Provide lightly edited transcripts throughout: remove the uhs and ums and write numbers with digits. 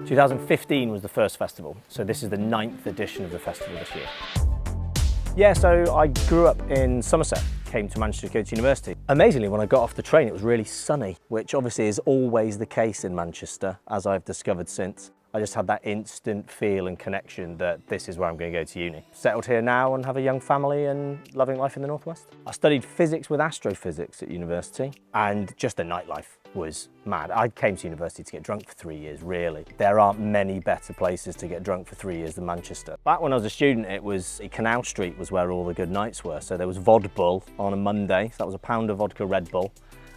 2015 was the first festival, so this is the 9th edition of the festival this year. Yeah, so I grew up in Somerset, came to Manchester to go to university. Amazingly, when I got off the train, it was really sunny, which obviously is always the case in Manchester, as I've discovered since. I just had that instant feel and connection that this is where I'm going to go to uni. Settled here now and have a young family and loving life in the Northwest. I studied physics with astrophysics at university, and just the nightlife was mad. I came to university to get drunk for 3 years, really. There aren't many better places to get drunk for 3 years than Manchester. Back when I was a student, it was Canal Street was where all the good nights were. So there was Vodbull on a Monday, so that was a pound of vodka Red Bull.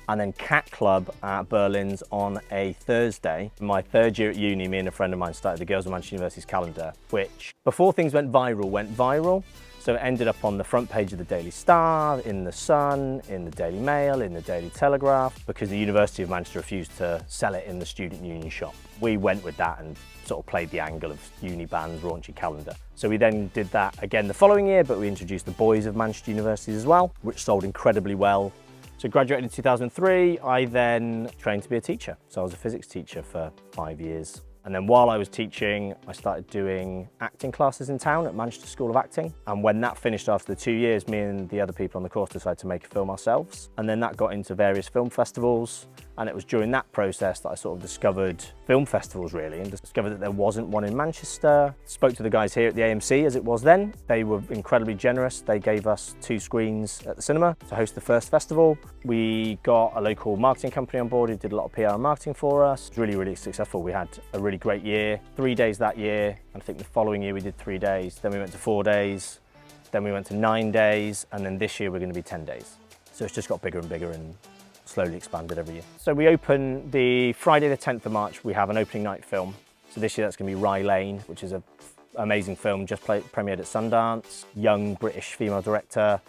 And then Cat Club at Berlin's on a Thursday. My third year at uni, me and a friend of mine started the Girls of Manchester University's calendar, which before things went viral. So it ended up on the front page of the Daily Star, in the Sun, in the Daily Mail, in the Daily Telegraph, because the University of Manchester refused to sell it in the student union shop. We went with that and sort of played the angle of uni band's raunchy calendar. So we then did that again the following year, but we introduced the Boys of Manchester University as well, which sold incredibly well. So graduated in 2003, I then trained to be a teacher. So I was a physics teacher for 5 years. And then while I was teaching, I started doing acting classes in town at Manchester School of Acting. And when that finished after the 2 years, me and the other people on the course decided to make a film ourselves. And then that got into various film festivals. And it was during that process that I sort of discovered film festivals, really, and discovered that there wasn't one in Manchester. Spoke to the guys here at the AMC, as it was then. They were incredibly generous. They gave us 2 screens at the cinema to host the first festival. We got a local marketing company on board who did a lot of PR and marketing for us. It was really, really successful. We had a really great year. 3 days that year, and I think the following year we did 3 days. Then we went to 4 days. Then we went to 9 days, and then this year we're going to be 10 days. So it's just got bigger and bigger and slowly expanded every year. So we open the Friday the 10th of March, we have an opening night film. So this year that's going to be Rye Lane, which is an amazing film, just premiered at Sundance. Young British female director,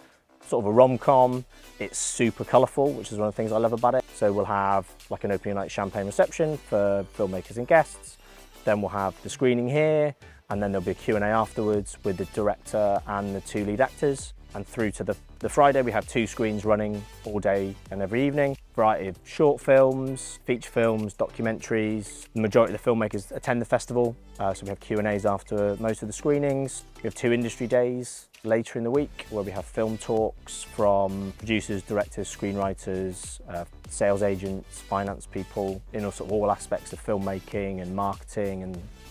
sort of a rom-com. It's super colourful, which is one of the things I love about it. So we'll have like an opening night champagne reception for filmmakers and guests. Then we'll have the screening here, and then there'll be a Q&A afterwards with the director and the 2 lead actors. And through to the Friday, we have 2 screens running all day and every evening. Variety of short films, feature films, documentaries. The majority of the filmmakers attend the festival, so we have Q&As after most of the screenings. We have 2 industry days later in the week where we have film talks from producers, directors, screenwriters, sales agents, finance people, in sort of all aspects of filmmaking and marketing,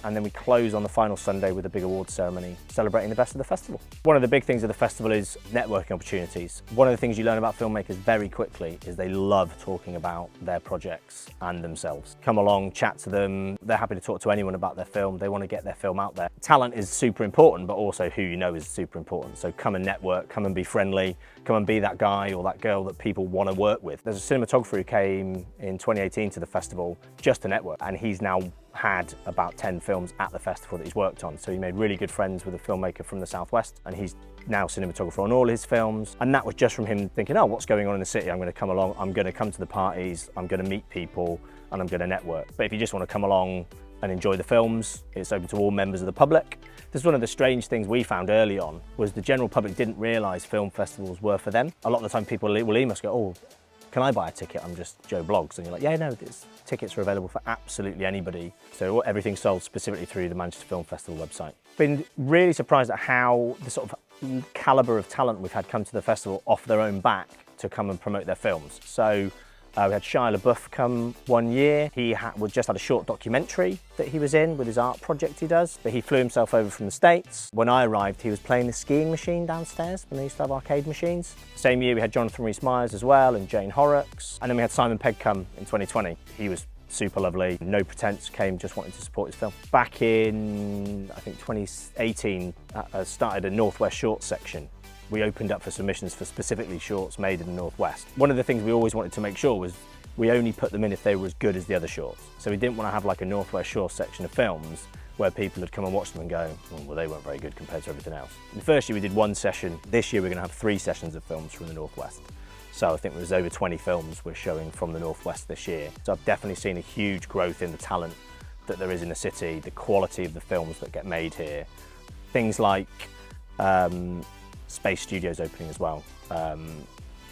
and then we close on the final Sunday with a big awards ceremony celebrating the best of the festival. One of the big things of the festival is networking opportunities. One of the things you learn about filmmakers very quickly is they love talking about their projects and themselves. Come along, chat to them. They're happy to talk to anyone about their film. They want to get their film out there. Talent is super important, but also who you know is super important. So come and network, come and be friendly, come and be that guy or that girl that people want to work with. There's a cinematographer who came in 2018 to the festival just to network, and he's now had about 10 films at the festival that he's worked on. So he made really good friends with a filmmaker from the Southwest, and he's now cinematographer on all his films. And that was just from him thinking, oh, what's going on in the city? I'm going to come along, I'm going to come to the parties, I'm going to meet people, and I'm going to network. But if you just want to come along and enjoy the films, it's open to all members of the public. This is one of the strange things we found early on, was the general public didn't realise film festivals were for them. A lot of the time people will email us, go, oh, can I buy a ticket? I'm just Joe Bloggs. And you're like, yeah, no, tickets are available for absolutely anybody. So everything's sold specifically through the Manchester Film Festival website. Been really surprised at how the sort of calibre of talent we've had come to the festival off their own back to come and promote their films. So we had Shia LaBeouf come one year. He just had a short documentary that he was in with his art project he does, but he flew himself over from the States. When I arrived, he was playing the skiing machine downstairs when they used to have arcade machines. Same year we had Jonathan Rhys-Meyers as well and Jane Horrocks. And then we had Simon Pegg come in 2020. He was super lovely, no pretense, came just wanting to support his film. Back in, I think 2018, I started a Northwest Shorts section. We opened up for submissions for specifically shorts made in the Northwest. One of the things we always wanted to make sure was we only put them in if they were as good as the other shorts. So we didn't want to have like a Northwest Shorts section of films where people would come and watch them and go, oh, well, they weren't very good compared to everything else. The first year we did 1 session. This year we're going to have 3 sessions of films from the Northwest. So I think there's over 20 films we're showing from the Northwest this year. So I've definitely seen a huge growth in the talent that there is in the city, the quality of the films that get made here. Things like Space Studios opening as well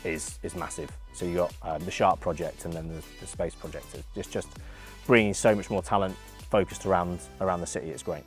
is massive. So you got the Sharp project and then the Space project. It's just bringing so much more talent focused around the city. It's great.